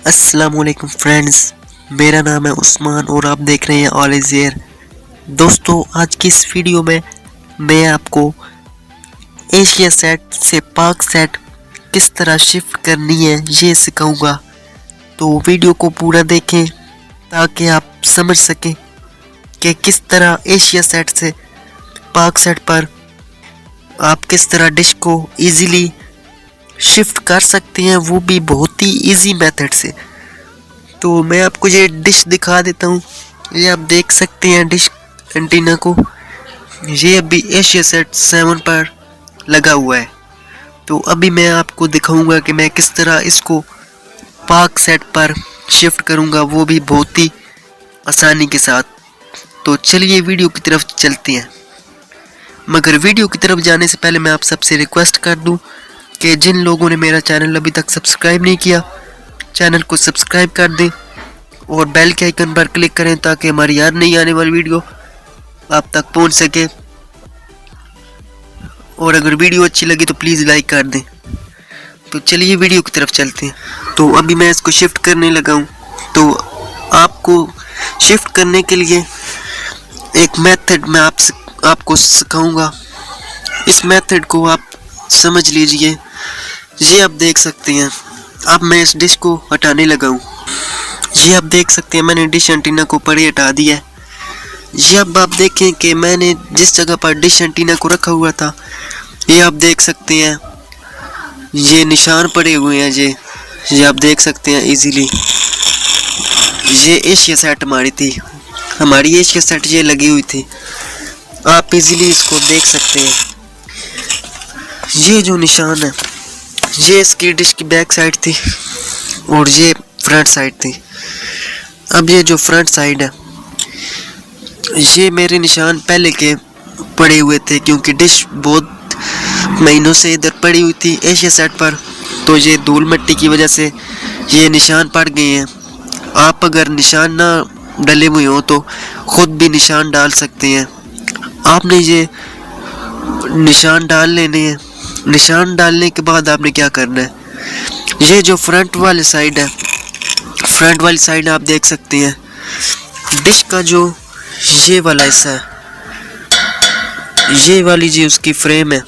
अस्सलामुअलैकुम फ्रेंड्स, मेरा नाम है उस्मान और आप देख रहे हैं ऑल इज़ हियर। दोस्तों, आज की इस वीडियो में मैं आपको एशिया सेट से पाक सेट किस तरह शिफ्ट करनी है ये सिखाऊंगा। तो वीडियो को पूरा देखें ताकि आप समझ सकें कि किस तरह एशिया सेट से पाक सेट पर आप किस तरह डिश को इजीली शिफ्ट कर सकते हैं, वो भी बहुत ही इजी मेथड से। तो मैं आपको ये डिश दिखा देता हूँ। ये आप देख सकते हैं डिश एंटीना को। ये अभी एशिया सेट 7 पर लगा हुआ है। तो अभी मैं आपको दिखाऊंगा कि मैं किस तरह इसको पाक सेट पर शिफ्ट करूंगा, वो भी बहुत ही आसानी के साथ। तो चलिए वीडियो की तरफ चलते हैं। मगर वीडियो की तरफ जाने से पहले मैं आप सबसे रिक्वेस्ट कर दूं कि जिन लोगों ने मेरा चैनल अभी तक सब्सक्राइब नहीं किया, चैनल को सब्सक्राइब कर दें और बेल के आइकन पर क्लिक करें ताकि हमारी हर नई आने वाली वीडियो आप तक पहुंच सके। और अगर वीडियो अच्छी लगी तो प्लीज़ लाइक कर दें। तो चलिए वीडियो की तरफ चलते हैं। तो अभी मैं इसको शिफ्ट करने लगा हूँ। तो आपको शिफ्ट करने के लिए एक मेथड मैं आपको सिखाऊंगा। इस मेथड को आप समझ लीजिए। ये आप देख सकते हैं। अब मैं इस डिश को हटाने लगा हूँ। ये आप देख सकते हैं मैंने डिश एंटीना को परे हटा दिया है। ये अब आप देखें कि मैंने जिस जगह पर डिश एंटीना को रखा हुआ था, ये आप देख सकते हैं ये निशान पड़े हुए हैं। ये आप देख सकते हैं इजीली। ये एशिया सेट हमारी एशिया सेट ये लगी हुई थी। आप इजीली इसको देख सकते हैं। ये जो निशान है ये इसकी डिश की बैक साइड थी और ये फ्रंट साइड थी। अब ये जो फ्रंट साइड है ये मेरे निशान पहले के पड़े हुए थे, क्योंकि डिश बहुत महीनों से इधर पड़ी हुई थी एशिया सेट पर। तो ये धूल मिट्टी की वजह से ये निशान पड़ गए हैं। आप अगर निशान ना डले हुए हो तो खुद भी निशान डाल सकते हैं। आपने ये निशान डाल लेने हैं। निशान डालने के बाद आपने क्या करना है, ये जो फ्रंट वाली साइड है, फ्रंट वाली साइड आप देख सकते हैं डिश का जो ये वाला हिस्सा है, ये वाली जी उसकी फ्रेम है,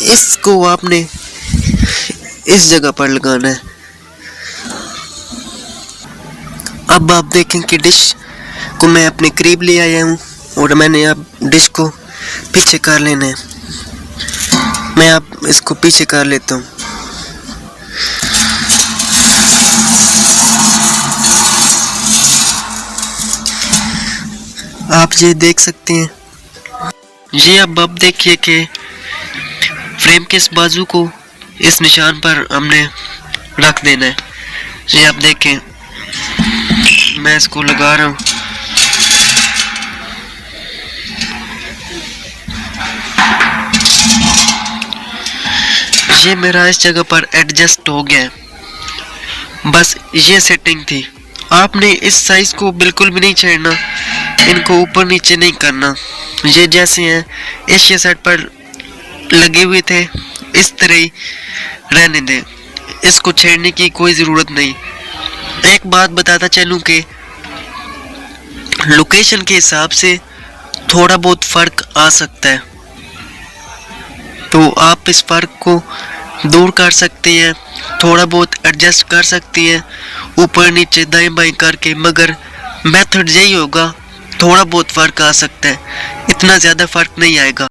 इसको आपने इस जगह पर लगाना है। अब आप देखें कि डिश को मैं अपने करीब ले आया हूँ और मैंने अब डिश को पीछे कर लेना है। मैं अब इसको पीछे कर लेता हूँ। आप ये देख सकते हैं। ये अब देखिए कि फ्रेम के इस बाजू को इस निशान पर हमने रख देना है। ये आप देखें मैं इसको लगा रहा हूँ। ये मेरा इस जगह पर एडजस्ट हो गया है। बस ये सेटिंग थी। आपने इस साइज को बिल्कुल भी नहीं छेड़ना, इनको ऊपर नीचे नहीं करना। ये जैसे हैं एशिया सेट पर लगे हुए थे इस तरह ही रहने दें, इसको छेड़ने की कोई ज़रूरत नहीं। एक बात बताता चलूँ कि लोकेशन के हिसाब से थोड़ा बहुत फ़र्क आ सकता है, तो आप इस फ़र्क को दूर कर सकते हैं, थोड़ा बहुत एडजस्ट कर सकते हैं ऊपर नीचे दाएं बाएं करके। मगर मेथड यही होगा, थोड़ा बहुत फ़र्क आ सकता है, इतना ज़्यादा फ़र्क नहीं आएगा।